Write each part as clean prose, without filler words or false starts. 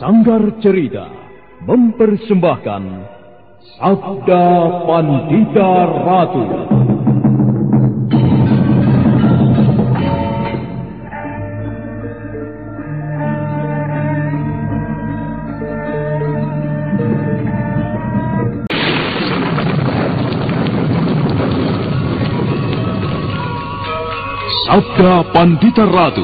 Sanggar Cerita mempersembahkan Sabda Pandita Ratu. Sabda Pandita Ratu.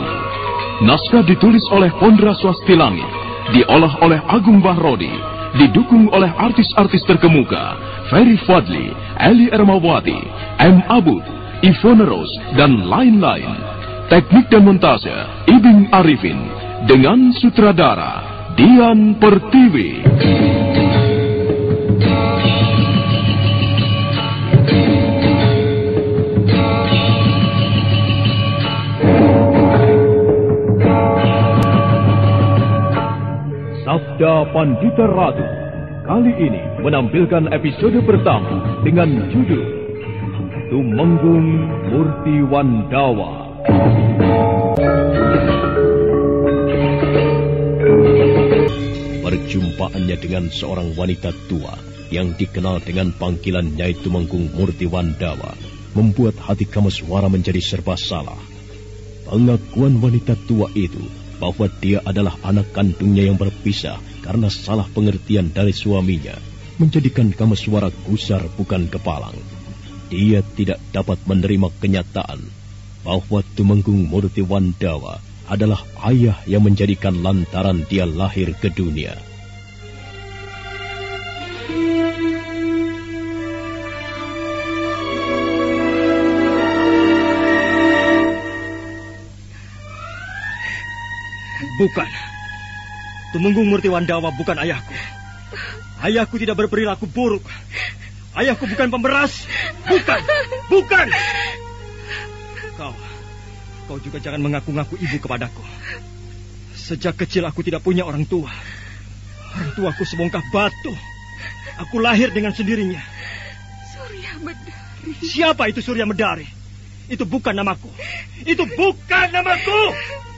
Naskah ditulis oleh Pondra Swasti Langit, diolah oleh Agung Bahrodi, didukung oleh artis-artis terkemuka Ferry Fadli, Eli Ermawati, M. Abud, Ivone Rose, dan lain-lain. Teknik dan montase Ibing Arifin dengan sutradara Dian Pertiwi. Sabda Pandita Ratu kali ini menampilkan episode pertama dengan judul Tumenggung Murti Wandawa. Perjumpaannya dengan seorang wanita tua yang dikenal dengan panggilan Nyai Tumenggung Murti Wandawa membuat hati Kameswara menjadi serba salah. Pengakuan wanita tua itu bahwa dia adalah anak kandungnya yang berpisah karena salah pengertian dari suaminya menjadikan Kameswara gusar bukan kepalang. Dia tidak dapat menerima kenyataan bahwa Tumenggung Murti Wandawa adalah ayah yang menjadikan lantaran dia lahir ke dunia. Bukan. Tumenggung Murti Wandawa bukan ayahku. Ayahku tidak berperilaku buruk. Ayahku bukan pemberas. Bukan. Kau juga jangan mengaku-ngaku ibu kepadaku. Sejak kecil aku tidak punya orang tua. Orang tuaku sebongkah batu. Aku lahir dengan sendirinya. Surya Medari. Siapa itu Surya Medari? Itu bukan namaku.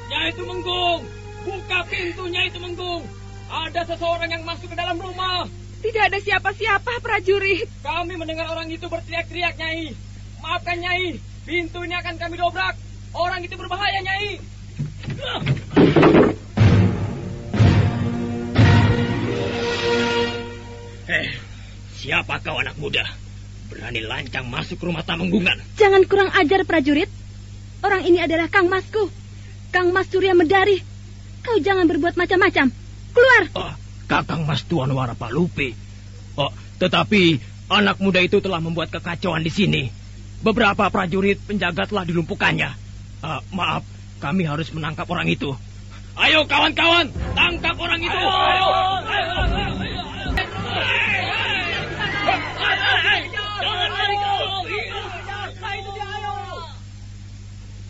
Nyai Tumenggung, buka pintunya itu Tumenggung. Ada seseorang yang masuk ke dalam rumah. Tidak ada siapa-siapa, prajurit. Kami mendengar orang itu berteriak-teriak, Nyai. Maafkan, Nyai. Pintu ini akan kami dobrak. Orang itu berbahaya, Nyai. Siapa kau anak muda? Berani lancang masuk rumah Tamenggungan. Jangan kurang ajar, prajurit. Orang ini adalah Kang Masku. Kang Mas Surya Medari. Kau jangan berbuat macam-macam. Keluar. Kakang Mas Tuan Warapalupi. Tetapi anak muda itu telah membuat kekacauan di sini. Beberapa prajurit penjaga telah dilumpuhkannya. Maaf, kami harus menangkap orang itu. Ayo kawan-kawan, tangkap orang itu. Ayo.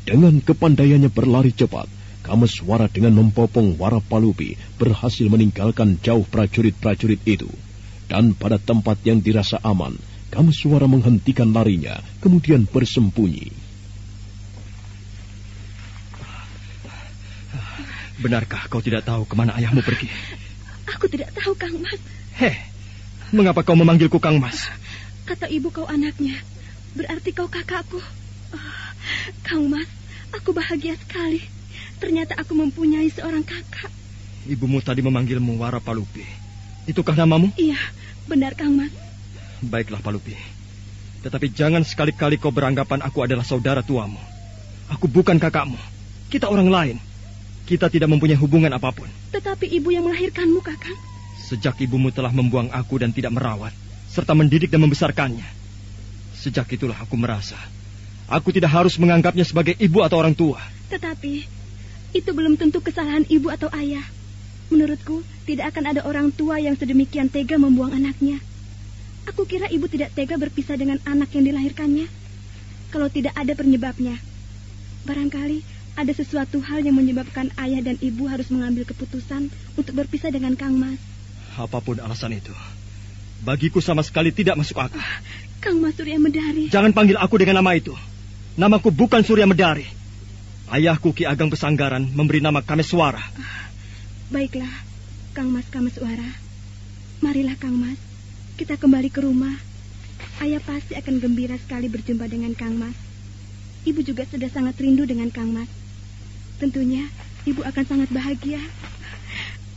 Dengan kepandaiannya berlari cepat, Kameswara dengan membopong Warapalupi berhasil meninggalkan jauh prajurit-prajurit itu. Dan pada tempat yang dirasa aman, Kameswara menghentikan larinya, kemudian bersembunyi. Benarkah kau tidak tahu kemana ayahmu pergi? Aku tidak tahu, Kang Mas. Mengapa kau memanggilku Kang Mas? Kata ibu kau anaknya, berarti kau kakakku. Kang Mas, aku bahagia sekali. Ternyata aku mempunyai seorang kakak. Ibumu tadi memanggilmu Warapalupi. Itukah namamu? Iya, benar Kang Mas. Baiklah Palupi. Tetapi jangan sekali-kali kau beranggapan aku adalah saudara tuamu. Aku bukan kakakmu. Kita orang lain. Kita tidak mempunyai hubungan apapun. Tetapi ibu yang melahirkanmu, Kakang. Sejak ibumu telah membuang aku dan tidak merawat, serta mendidik dan membesarkannya. Sejak itulah aku merasa aku tidak harus menganggapnya sebagai ibu atau orang tua. Tetapi itu belum tentu kesalahan ibu atau ayah. Menurutku, tidak akan ada orang tua yang sedemikian tega membuang anaknya. Aku kira ibu tidak tega berpisah dengan anak yang dilahirkannya. Kalau tidak ada penyebabnya, barangkali ada sesuatu hal yang menyebabkan ayah dan ibu harus mengambil keputusan untuk berpisah dengan Kang Mas. Apapun alasan itu, bagiku sama sekali tidak masuk akal. Kang Mas Surya Medari. Jangan panggil aku dengan nama itu. Namaku bukan Surya Medari. Ayahku Ki Ageng Pesanggaran memberi nama Kameswara. Baiklah, Kang Mas Kameswara. Marilah Kang Mas, kita kembali ke rumah. Ayah pasti akan gembira sekali berjumpa dengan Kang Mas. Ibu juga sudah sangat rindu dengan Kang Mas. Tentunya ibu akan sangat bahagia.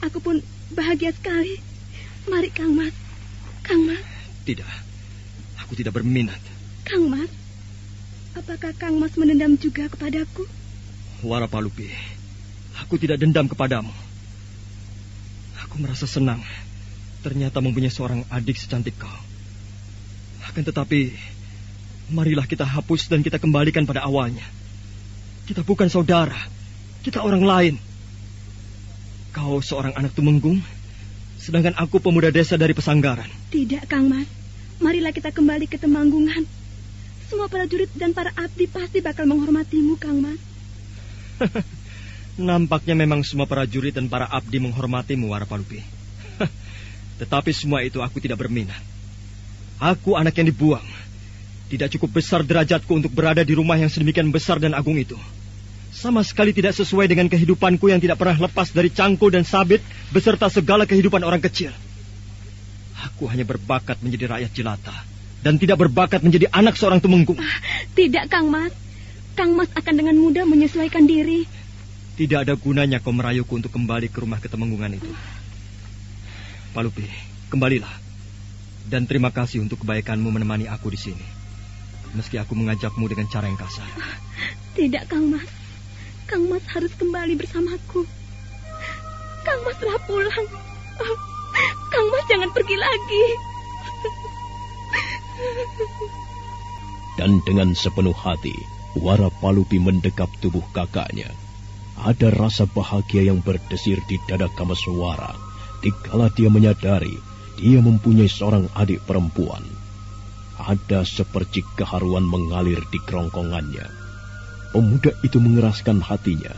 Aku pun bahagia sekali. Mari Kang Mas. Kang Mas. Tidak, aku tidak berminat. Kang Mas, apakah Kang Mas mendendam juga kepadaku? Warapalupi, aku tidak dendam kepadamu. Aku merasa senang ternyata mempunyai seorang adik secantik kau. Akan tetapi, marilah kita hapus dan kita kembalikan pada awalnya. Kita bukan saudara, kita orang lain. Kau seorang anak Tumenggung, sedangkan aku pemuda desa dari Pesanggaran. Tidak, Kang Mas. Marilah kita kembali ke Temanggungan. Semua prajurit dan para abdi pasti bakal menghormatimu, Kang Mas. Nampaknya memang semua prajurit dan para abdi menghormatimu, Warapalupi. Tetapi semua itu aku tidak berminat. Aku anak yang dibuang. Tidak cukup besar derajatku untuk berada di rumah yang sedemikian besar dan agung itu. Sama sekali tidak sesuai dengan kehidupanku yang tidak pernah lepas dari cangkul dan sabit beserta segala kehidupan orang kecil. Aku hanya berbakat menjadi rakyat jelata dan tidak berbakat menjadi anak seorang Tumenggung. Tidak, Kang Mas. Kang Mas akan dengan mudah menyesuaikan diri. Tidak ada gunanya kau merayuku untuk kembali ke rumah Ketemenggungan itu. Palupi, kembalilah. Dan terima kasih untuk kebaikanmu menemani aku di sini. Meski aku mengajakmu dengan cara yang kasar. Tidak, Kang Mas. Kang Mas harus kembali bersamaku. Kang Mas telah pulang. Kang Mas jangan pergi lagi. Dan dengan sepenuh hati, Warapalupi mendekap tubuh kakaknya. Ada rasa bahagia yang berdesir di dada Kameswara dikala dia menyadari dia mempunyai seorang adik perempuan. Ada sepercik keharuan mengalir di kerongkongannya. Pemuda itu mengeraskan hatinya.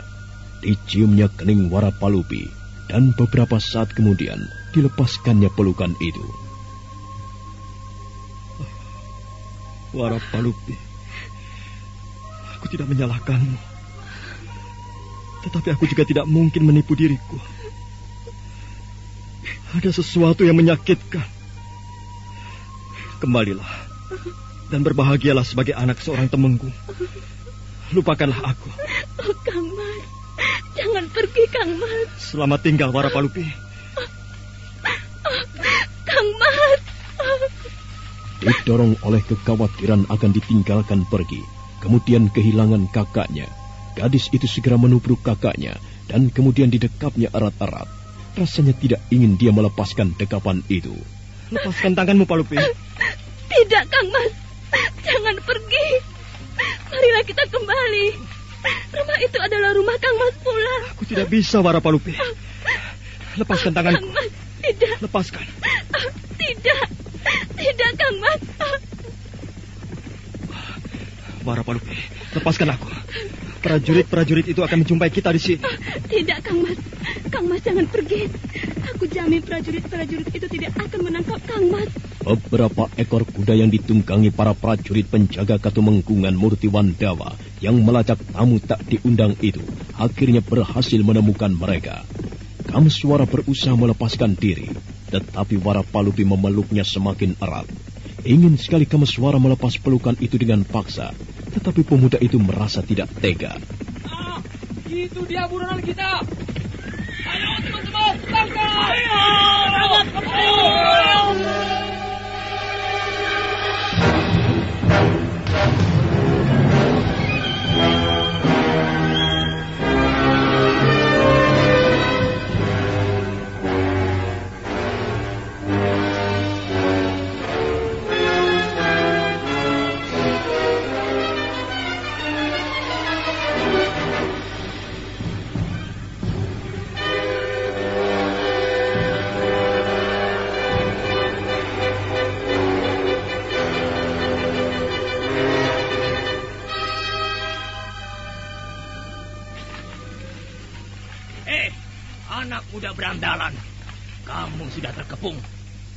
Diciumnya kening Warapalupi, dan beberapa saat kemudian dilepaskannya pelukan itu. Warapalupi, aku tidak menyalahkanmu. Tetapi aku juga tidak mungkin menipu diriku. Ada sesuatu yang menyakitkan. Kembalilah dan berbahagialah sebagai anak seorang Temenggung. Lupakanlah aku. Oh, Kang Mas, jangan pergi, Kang Mas. Selamat tinggal, Warapalupi. Kang Mas. Didorong oleh kekhawatiran akan ditinggalkan pergi, kemudian kehilangan kakaknya, gadis itu segera menubruk kakaknya dan kemudian didekapnya erat-erat. Rasanya tidak ingin dia melepaskan dekapan itu. Lepaskan tanganmu, Palupi. Tidak, Kang Mas. Jangan pergi. Marilah kita kembali. Rumah itu adalah rumah Kang Mas pula. Aku tidak bisa, Warapalupi. Lepaskan tanganku. Kang Mas, tidak. Lepaskan. Tidak. Tidak, Kang Mas. Warapalupi, lepaskan aku. Prajurit-prajurit itu akan menjumpai kita di sini. Tidak, Kang Mas. Kang Mas jangan pergi. Aku jamin prajurit-prajurit itu tidak akan menangkap Kang Mas. Beberapa ekor kuda yang ditunggangi para prajurit penjaga Ketumenggungan Murtiwandawa yang melacak tamu tak diundang itu akhirnya berhasil menemukan mereka. Kameswara berusaha melepaskan diri, tetapi Warapalupi memeluknya semakin erat. Ingin sekali Kameswara melepas pelukan itu dengan paksa, tetapi pemuda itu merasa tidak tega. Itu dia buronan kita. Ayo teman-teman, tangkap! Anak muda berandalan, kamu sudah terkepung.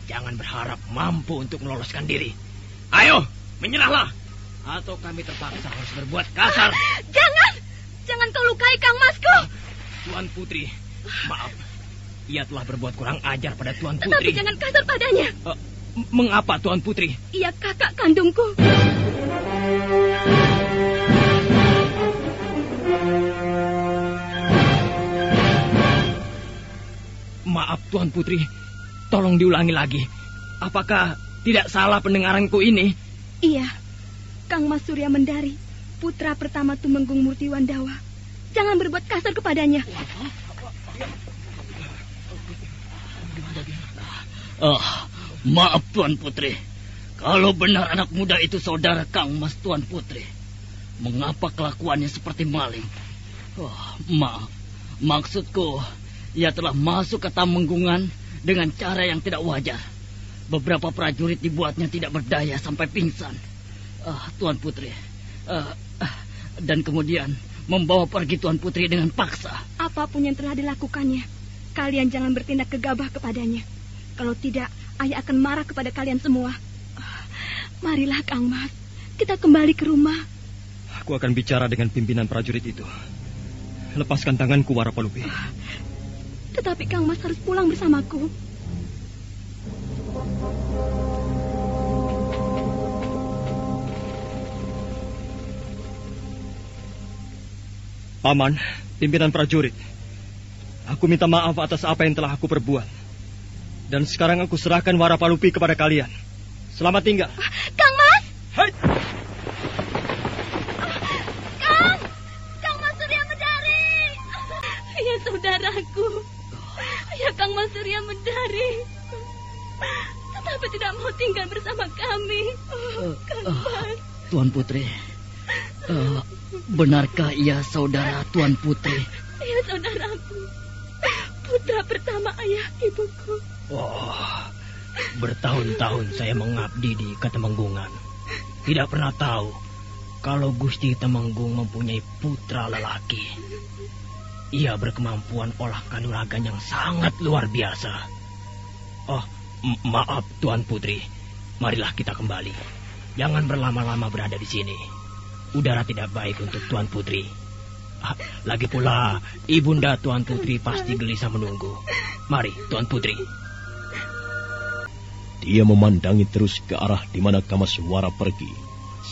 Jangan berharap mampu untuk meloloskan diri. Ayo, menyerahlah. Atau kami terpaksa harus berbuat kasar. Jangan! Jangan kau lukai Kang Masku. Tuan Putri, maaf. ia telah berbuat kurang ajar pada Tuan Putri. Tapi jangan kasar padanya. Mengapa, Tuan Putri? Ia kakak kandungku. Maaf, Tuan Putri. Tolong diulangi lagi. Apakah tidak salah pendengaranku ini? Iya. Kang Mas Surya Mendari, putra pertama Tumenggung Murti Wandawa. Jangan berbuat kasar kepadanya. Maaf Tuan Putri. Kalau benar anak muda itu saudara Kang Mas Tuan Putri, mengapa kelakuannya seperti maling? Maaf. Maksudku, ia telah masuk ke Tamenggungan dengan cara yang tidak wajar. Beberapa prajurit dibuatnya tidak berdaya sampai pingsan. Tuan Putri. Dan kemudian membawa pergi Tuan Putri dengan paksa. Apapun yang telah dilakukannya, kalian jangan bertindak gegabah kepadanya. Kalau tidak, ayah akan marah kepada kalian semua. Marilah Kang Mas, kita kembali ke rumah. Aku akan bicara dengan pimpinan prajurit itu. Lepaskan tanganku, Warapalupi. Tetapi Kang Mas harus pulang bersamaku. Paman, pimpinan prajurit, aku minta maaf atas apa yang telah aku perbuat. Dan sekarang aku serahkan Warapalupi kepada kalian. Selamat tinggal. Kang Mas! Hai! Kang Mas Surya Mendari! Ya saudaraku. Ya Kang Mas Surya Mendari. Tetapi tidak mau tinggal bersama kami. Kang Mas. Tuan Putri. Benarkah ia saudara Tuan Putri? Iya saudaraku. Putra pertama ayah ibuku. Bertahun-tahun saya mengabdi di Ketemenggungan. Tidak pernah tahu kalau Gusti Temenggung mempunyai putra lelaki. Ia berkemampuan olah kanuragan yang sangat luar biasa. Maaf Tuan Putri. Marilah kita kembali. Jangan berlama-lama berada di sini. Udara tidak baik untuk Tuan Putri. Lagi pula, Ibunda Tuan Putri pasti gelisah menunggu. Mari, Tuan Putri. Dia memandangi terus ke arah di mana Kamaswara pergi,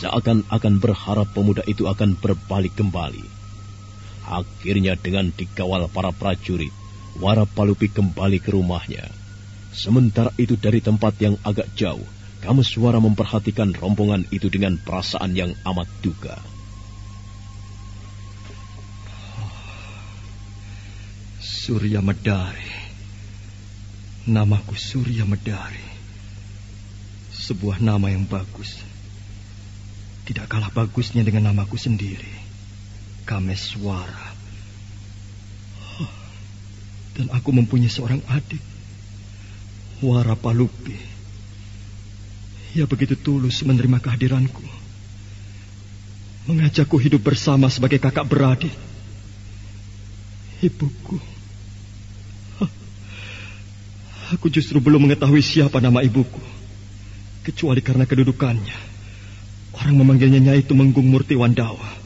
seakan-akan berharap pemuda itu akan berbalik kembali. Akhirnya dengan dikawal para prajurit, Warapalupi kembali ke rumahnya. Sementara itu dari tempat yang agak jauh, Kamaswara memperhatikan rombongan itu dengan perasaan yang amat duka. Surya Medari. Namaku Surya Medari. Sebuah nama yang bagus. Tidak kalah bagusnya dengan namaku sendiri, Kameswara. Dan aku mempunyai seorang adik, Warapalupi. Ia begitu tulus menerima kehadiranku, mengajakku hidup bersama sebagai kakak beradik. Ibuku. Aku justru belum mengetahui siapa nama ibuku, kecuali karena kedudukannya. Orang memanggilnya Nyai Tumenggung Murti Wandawa.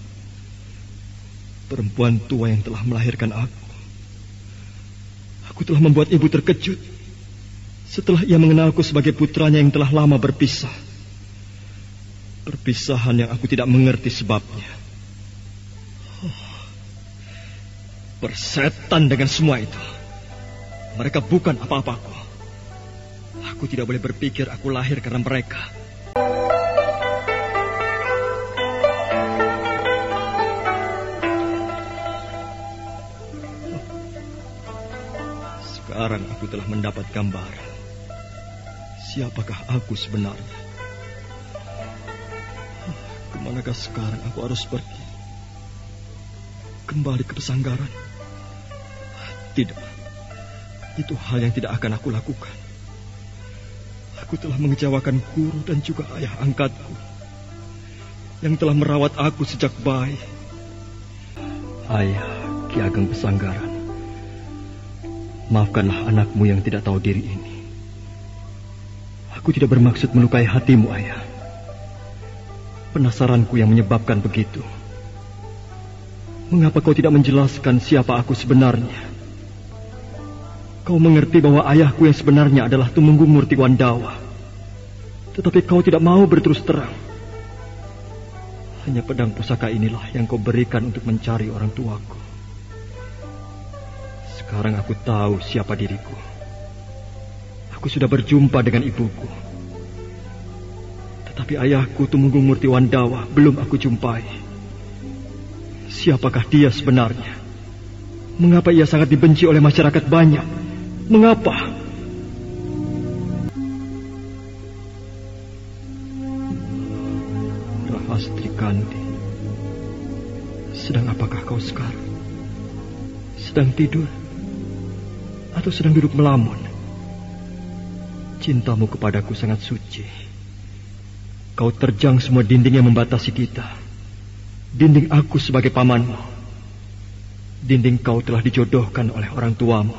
Perempuan tua yang telah melahirkan aku. Aku telah membuat ibu terkejut setelah ia mengenalku sebagai putranya yang telah lama berpisah. Perpisahan yang aku tidak mengerti sebabnya. Bersetan dengan semua itu. Mereka bukan apa-apaku. Aku tidak boleh berpikir aku lahir karena mereka. Sekarang aku telah mendapat gambaran. Siapakah aku sebenarnya? Kemanakah sekarang aku harus pergi? Kembali ke pesanggaran? Tidak. Itu hal yang tidak akan aku lakukan. Aku telah mengecewakan guru dan juga ayah angkatku yang telah merawat aku sejak bayi. Ayah Ki Ageng Pesanggaran, maafkanlah anakmu yang tidak tahu diri ini. Aku tidak bermaksud melukai hatimu, ayah. Penasaranku yang menyebabkan begitu. Mengapa kau tidak menjelaskan siapa aku sebenarnya? Kau mengerti bahwa ayahku yang sebenarnya adalah Tumenggung Murti Wandawa. Tetapi kau tidak mau berterus terang. Hanya pedang pusaka inilah yang kau berikan untuk mencari orang tuaku. Sekarang aku tahu siapa diriku. Aku sudah berjumpa dengan ibuku. Tetapi ayahku Tumenggung Murti Wandawa belum aku jumpai. Siapakah dia sebenarnya? Mengapa ia sangat dibenci oleh masyarakat banyak? Mengapa? Rahastri Kandi, sedang apakah kau sekarang? Sedang tidur? Atau sedang duduk melamun? Cintamu kepadaku sangat suci. Kau terjang semua dinding yang membatasi kita. Dinding aku sebagai pamanmu. Dinding kau telah dijodohkan oleh orang tuamu.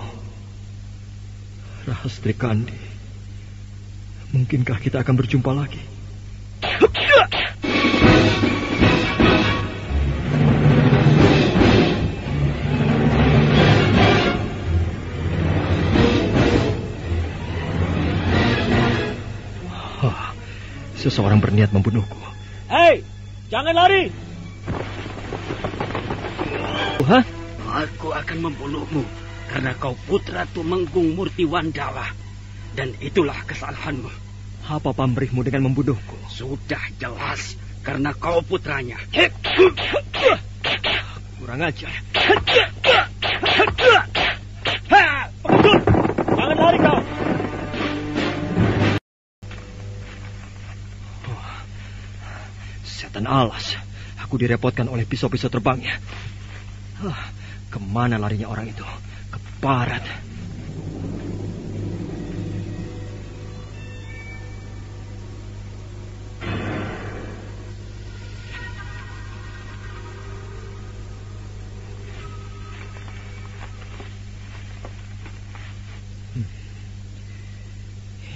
Rahastri Kandi, mungkinkah kita akan berjumpa lagi? Seseorang berniat membunuhku. Hei, jangan lari! Hah? Aku akan membunuhmu karena kau putra Tumenggung Murti Wandawa. Dan itulah kesalahanmu. Apa pamrihmu dengan membunuhku? Sudah jelas, karena kau putranya. Kurang ajar. Pengecut! Jangan lari kau! Setan alas, aku direpotkan oleh pisau-pisau terbangnya. Kemana larinya orang itu? Ke barat.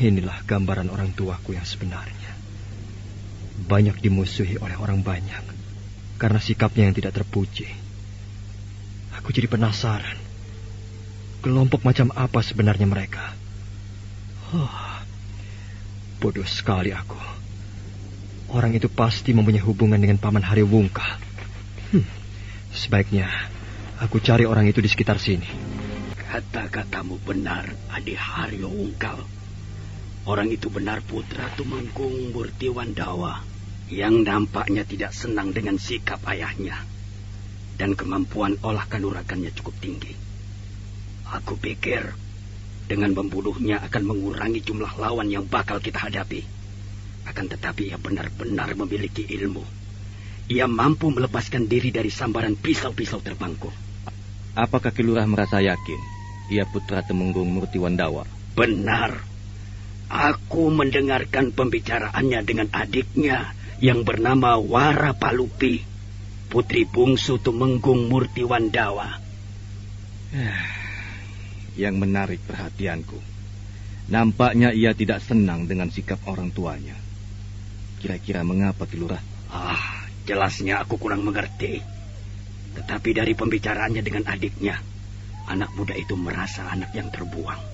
Inilah gambaran orang tuaku yang sebenarnya. Banyak dimusuhi oleh orang banyak karena sikapnya yang tidak terpuji. Aku jadi penasaran. Kelompok macam apa sebenarnya mereka? Bodoh sekali aku. Orang itu pasti mempunyai hubungan dengan Paman Hariwungkal. Sebaiknya aku cari orang itu di sekitar sini. Kata-katamu benar, Adi Hariwungkal. Orang itu benar putra Tumenggung Murti Wandawa yang nampaknya tidak senang dengan sikap ayahnya. Dan kemampuan olah kanuragannya cukup tinggi. Aku pikir dengan membunuhnya akan mengurangi jumlah lawan yang bakal kita hadapi. Akan tetapi ia benar-benar memiliki ilmu. Ia mampu melepaskan diri dari sambaran pisau-pisau terbangku. Apakah Ki Lurah merasa yakin ia putra Tumenggung Murti Wandawa? Benar. Aku mendengarkan pembicaraannya dengan adiknya yang bernama Wara Palupi, putri bungsu Tumenggung Murti Wandawa. Yang menarik perhatianku, nampaknya ia tidak senang dengan sikap orang tuanya. Kira-kira mengapa, Ki Lurah? Jelasnya aku kurang mengerti. Tetapi dari pembicaraannya dengan adiknya, anak muda itu merasa anak yang terbuang.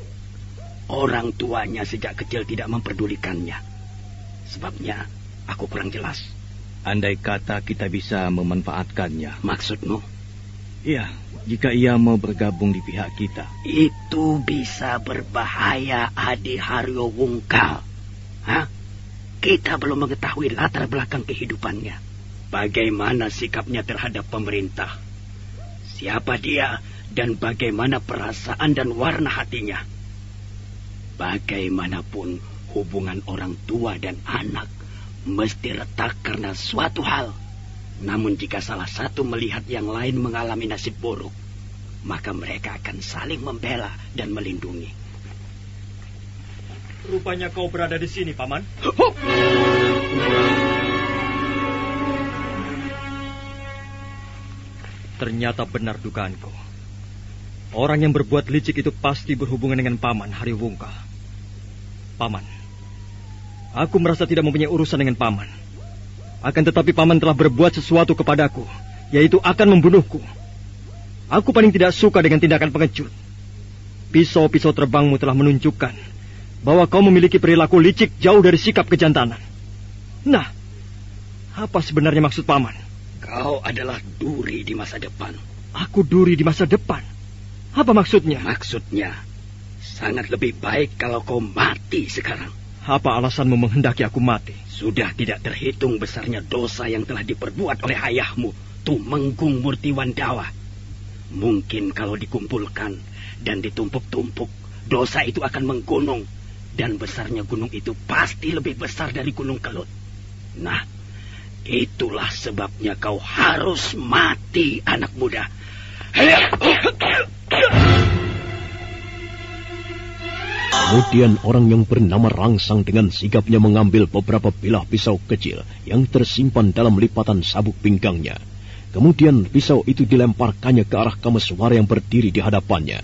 Orang tuanya sejak kecil tidak memperdulikannya. Sebabnya aku kurang jelas. Andai kata kita bisa memanfaatkannya. Maksudmu? Iya, jika ia mau bergabung di pihak kita. Itu bisa berbahaya, Adi Hariwungkal. Kita belum mengetahui latar belakang kehidupannya. Bagaimana sikapnya terhadap pemerintah. Siapa dia dan bagaimana perasaan dan warna hatinya. Bagaimanapun hubungan orang tua dan anak mesti retak karena suatu hal. Namun jika salah satu melihat yang lain mengalami nasib buruk, maka mereka akan saling membela dan melindungi. Rupanya kau berada di sini, Paman. Ternyata benar dugaanku. Orang yang berbuat licik itu pasti berhubungan dengan Paman Hariwungkal. Paman, aku merasa tidak mempunyai urusan dengan Paman. Akan tetapi Paman telah berbuat sesuatu kepadaku, yaitu akan membunuhku. Aku paling tidak suka dengan tindakan pengecut. Pisau-pisau terbangmu telah menunjukkan bahwa kau memiliki perilaku licik jauh dari sikap kejantanan. Nah, apa sebenarnya maksud paman? Kau adalah duri di masa depan. Aku duri di masa depan? Apa maksudnya? Maksudnya, sangat lebih baik kalau kau mati sekarang. Apa alasanmu menghendaki aku mati? Sudah tidak terhitung besarnya dosa yang telah diperbuat oleh ayahmu, Tumenggung Murtiwandawa. Mungkin kalau dikumpulkan dan ditumpuk-tumpuk, dosa itu akan menggunung. Dan besarnya gunung itu pasti lebih besar dari Gunung Kelut. Nah, itulah sebabnya kau harus mati, anak muda. Kemudian orang yang bernama Rangsang dengan sigapnya mengambil beberapa bilah pisau kecil yang tersimpan dalam lipatan sabuk pinggangnya. Kemudian pisau itu dilemparkannya ke arah Kameswara yang berdiri di hadapannya.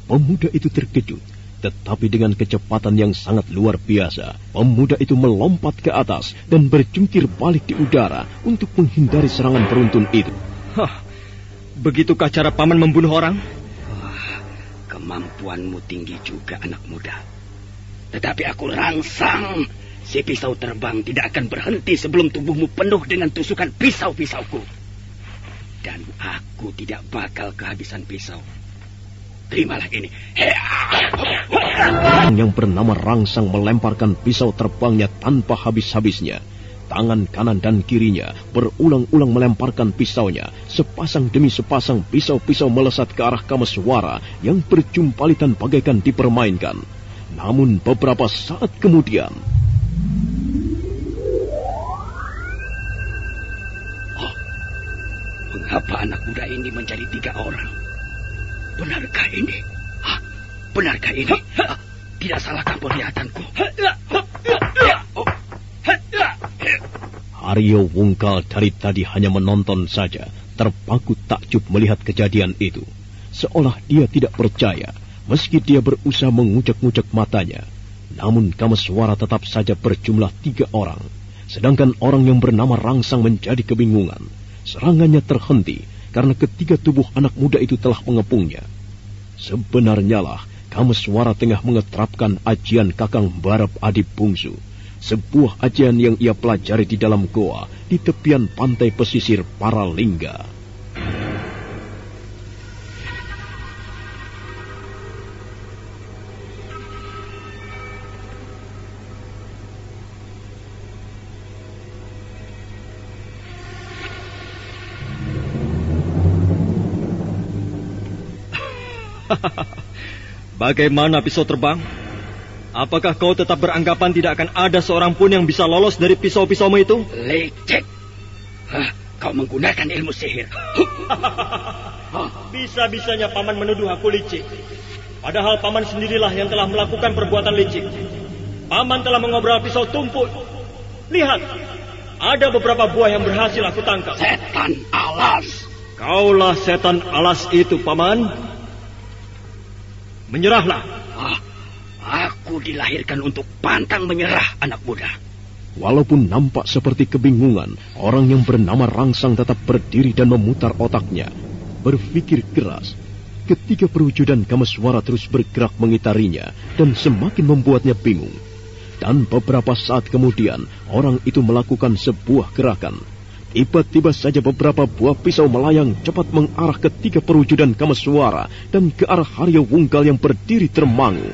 Pemuda itu terkejut, tetapi dengan kecepatan yang sangat luar biasa, pemuda itu melompat ke atas dan berjungkir balik di udara untuk menghindari serangan beruntun itu. Hah, begitukah cara paman membunuh orang? Wah, kemampuanmu tinggi juga, anak muda. Tetapi aku Rangsang, si pisau terbang tidak akan berhenti sebelum tubuhmu penuh dengan tusukan pisau-pisauku. Dan aku tidak bakal kehabisan pisau. Terimalah ini. Yang bernama Rangsang melemparkan pisau terbangnya tanpa habis-habisnya. Tangan kanan dan kirinya berulang-ulang melemparkan pisaunya. Sepasang demi sepasang pisau-pisau melesat ke arah Kameswara yang berjumpalitan bagaikan dipermainkan. Namun beberapa saat kemudian... Oh, mengapa anak muda ini menjadi 3 orang? Benarkah ini? Hah? Benarkah ini? Tidak salahkah penglihatanku? Aryo Wungkal dari tadi hanya menonton saja, terpaku takjub melihat kejadian itu. Seolah dia tidak percaya, meski dia berusaha mengucek-ngucek matanya. Namun Kameswara tetap saja berjumlah 3 orang. Sedangkan orang yang bernama Rangsang menjadi kebingungan. Serangannya terhenti karena ketiga tubuh anak muda itu telah mengepungnya. Sebenarnya lah, Kameswara tengah mengeterapkan ajian Kakang Barep Adi Bungsu. Sebuah ajian yang ia pelajari di dalam goa di tepian pantai pesisir Paralingga. Bagaimana pisau terbang? Apakah kau tetap beranggapan tidak akan ada seorang pun yang bisa lolos dari pisau-pisaumu itu? Lecek! Kau menggunakan ilmu sihir. Bisa-bisanya paman menuduh aku licik. Padahal paman sendirilah yang telah melakukan perbuatan licik. Paman telah mengobrol pisau tumpuk. Lihat, ada beberapa buah yang berhasil aku tangkap. Setan alas! Kaulah setan alas itu, paman. Menyerahlah. Aku dilahirkan untuk pantang menyerah, anak muda. Walaupun nampak seperti kebingungan, orang yang bernama Rangsang tetap berdiri dan memutar otaknya. Berpikir keras. Ketika perwujudan Kameswara terus bergerak mengitarinya dan semakin membuatnya bingung. Dan beberapa saat kemudian, orang itu melakukan sebuah gerakan. Tiba-tiba saja beberapa buah pisau melayang cepat mengarah ke 3 perwujudan Kameswara dan ke arah Aryo Wungkal yang berdiri termangu.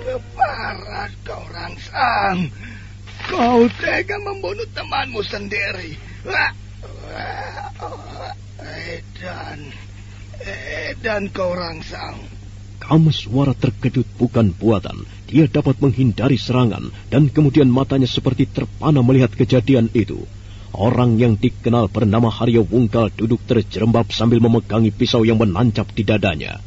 Keparat kau, Rangsang. Kau tega membunuh temanmu sendiri. Edan kau, Rangsang. Kameswara terkejut bukan buatan. Dia dapat menghindari serangan dan kemudian matanya seperti terpana melihat kejadian itu. Orang yang dikenal bernama Aryo Wungkal duduk terjerembab sambil memegangi pisau yang menancap di dadanya.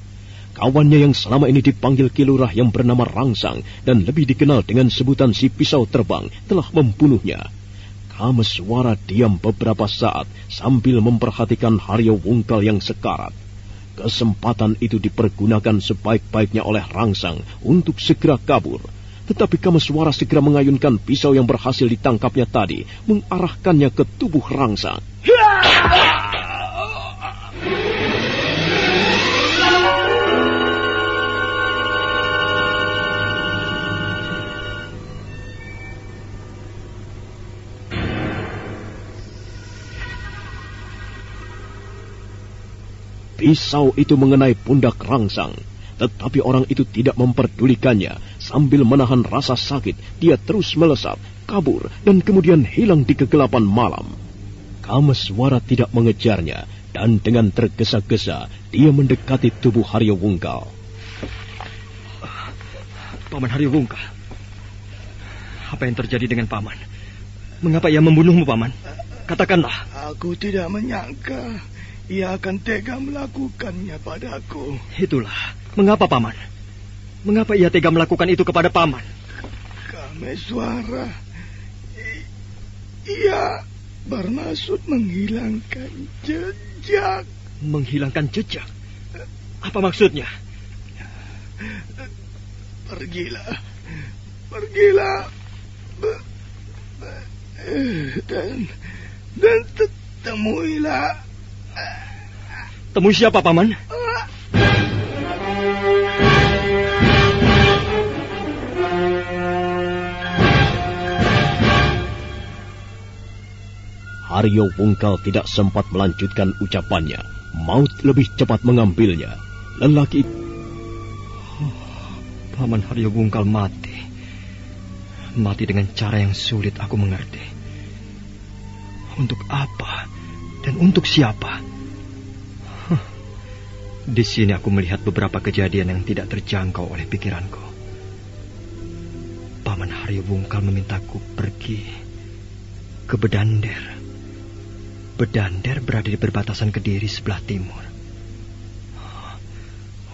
Kawannya yang selama ini dipanggil Kilurah yang bernama Rangsang dan lebih dikenal dengan sebutan si pisau terbang telah membunuhnya. Kameswara diam beberapa saat sambil memperhatikan Aryo Wungkal yang sekarat. Kesempatan itu dipergunakan sebaik-baiknya oleh Rangsang untuk segera kabur. Tetapi Kameswara segera mengayunkan pisau yang berhasil ditangkapnya tadi, mengarahkannya ke tubuh Rangsang. Pisau itu mengenai pundak Rangsang, tetapi orang itu tidak memperdulikannya. Sambil menahan rasa sakit, dia terus melesat, kabur, dan kemudian hilang di kegelapan malam. Kameswara tidak mengejarnya, dan dengan tergesa-gesa, dia mendekati tubuh Haryawungkal. Paman Haryawungkal, apa yang terjadi dengan Paman? Mengapa ia membunuhmu, Paman? Katakanlah. Aku tidak menyangka ia akan tega melakukannya padaku. Itulah. Mengapa, Paman? Mengapa ia tega melakukan itu kepada Paman? Kameswara, ia bermaksud menghilangkan jejak. Menghilangkan jejak? Apa maksudnya? Pergilah. Dan temuilah. Temui siapa, Paman? Haryawungkal tidak sempat melanjutkan ucapannya. Maut lebih cepat mengambilnya. Lelaki... Paman Haryawungkal mati. Mati dengan cara yang sulit aku mengerti. Untuk apa? Dan untuk siapa? Di sini aku melihat beberapa kejadian yang tidak terjangkau oleh pikiranku. Paman Haryawungkal memintaku pergi ke Bedander. Bedander berada di perbatasan Kediri sebelah timur.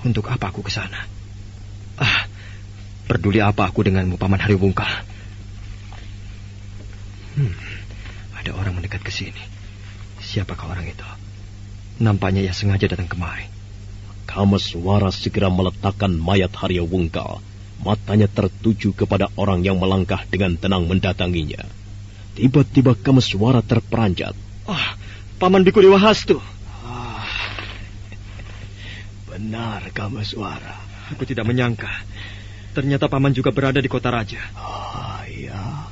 Untuk apa aku ke sana? Peduli apa aku denganmu, Paman Haryawungkal? Ada orang mendekat ke sini. Siapakah orang itu? Nampaknya ia sengaja datang kemari. Kameswara segera meletakkan mayat Haryawungkal. Matanya tertuju kepada orang yang melangkah dengan tenang mendatanginya. Tiba-tiba Kameswara terperanjat. Paman Biku Dewa Hastu. Benar, Kameswara. Aku tidak menyangka. Ternyata Paman juga berada di kota raja. Iya.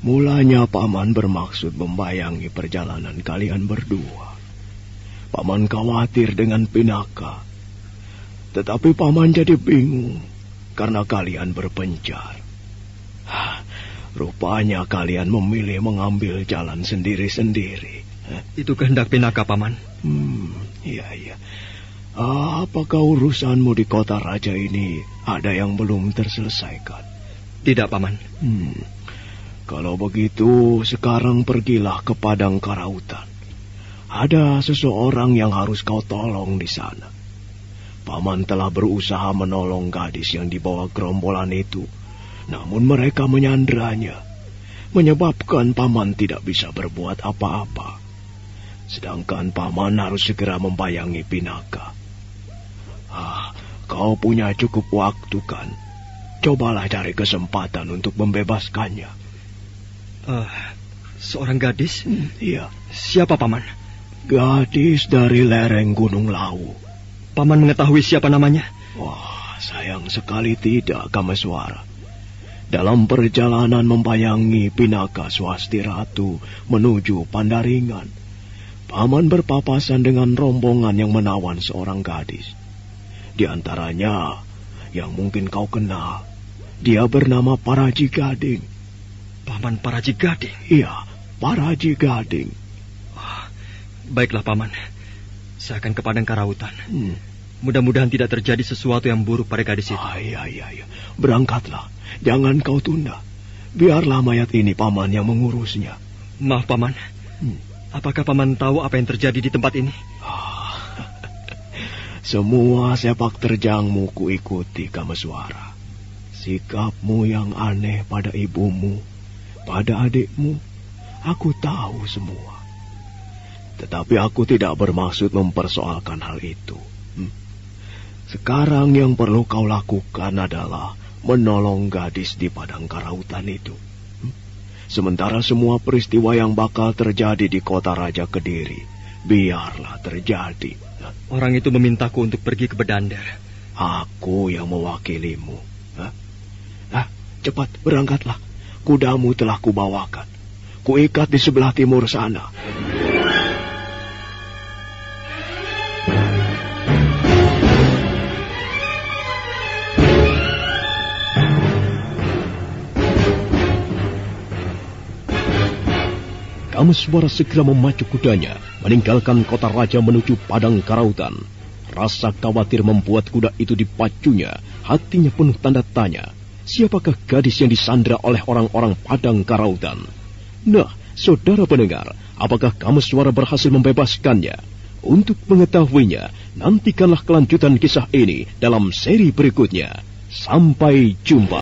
Mulanya Paman bermaksud membayangi perjalanan kalian berdua. Paman khawatir dengan Pinaka. Tetapi Paman jadi bingung karena kalian berpencar. Rupanya kalian memilih mengambil jalan sendiri-sendiri. Itu kehendak Pinaka, Paman. Iya. Apakah urusanmu di kota raja ini ada yang belum terselesaikan? Tidak, Paman. Kalau begitu, sekarang pergilah ke Padang Karautan. Ada seseorang yang harus kau tolong di sana. Paman telah berusaha menolong gadis yang dibawa gerombolan itu. Namun mereka menyandranya, menyebabkan Paman tidak bisa berbuat apa-apa. Sedangkan Paman harus segera membayangi Pinaka. Kau punya cukup waktu kan? Cobalah cari kesempatan untuk membebaskannya. Seorang gadis? Iya. Siapa, Paman? Gadis dari lereng Gunung Lawu. Paman mengetahui siapa namanya? Sayang sekali tidak, Kameswara. Dalam perjalanan membayangi Pinaka Swasti Ratu menuju Pandaringan, Paman berpapasan dengan rombongan yang menawan seorang gadis. Di antaranya yang mungkin kau kenal, dia bernama Paraji Gading. Paman Paraji Gading? Iya, Paraji Gading. Baiklah, Paman. Saya akan ke Padang Karautan. Mudah-mudahan tidak terjadi sesuatu yang buruk pada gadis itu. Iya. Berangkatlah. Jangan kau tunda. Biarlah mayat ini Paman yang mengurusnya. Maaf, Paman. Apakah Paman tahu apa yang terjadi di tempat ini? Semua sepak terjangmu kuikuti, Kameswara. Sikapmu yang aneh pada ibumu, pada adikmu, aku tahu semua. Tetapi aku tidak bermaksud mempersoalkan hal itu. Sekarang yang perlu kau lakukan adalah menolong gadis di padang karautan itu. Sementara semua peristiwa yang bakal terjadi di kota Raja Kediri, biarlah terjadi. Orang itu memintaku untuk pergi ke Bedandar. Aku yang mewakilimu. Cepat berangkatlah. Kudamu telah kubawakan. Kuikat di sebelah timur sana. Kameswara segera memacu kudanya, meninggalkan kota raja menuju padang karautan. Rasa khawatir membuat kuda itu dipacunya, hatinya penuh tanda tanya. Siapakah gadis yang disandra oleh orang-orang padang karautan? Nah, saudara pendengar, apakah Kameswara berhasil membebaskannya? Untuk mengetahuinya, nantikanlah kelanjutan kisah ini dalam seri berikutnya. Sampai jumpa.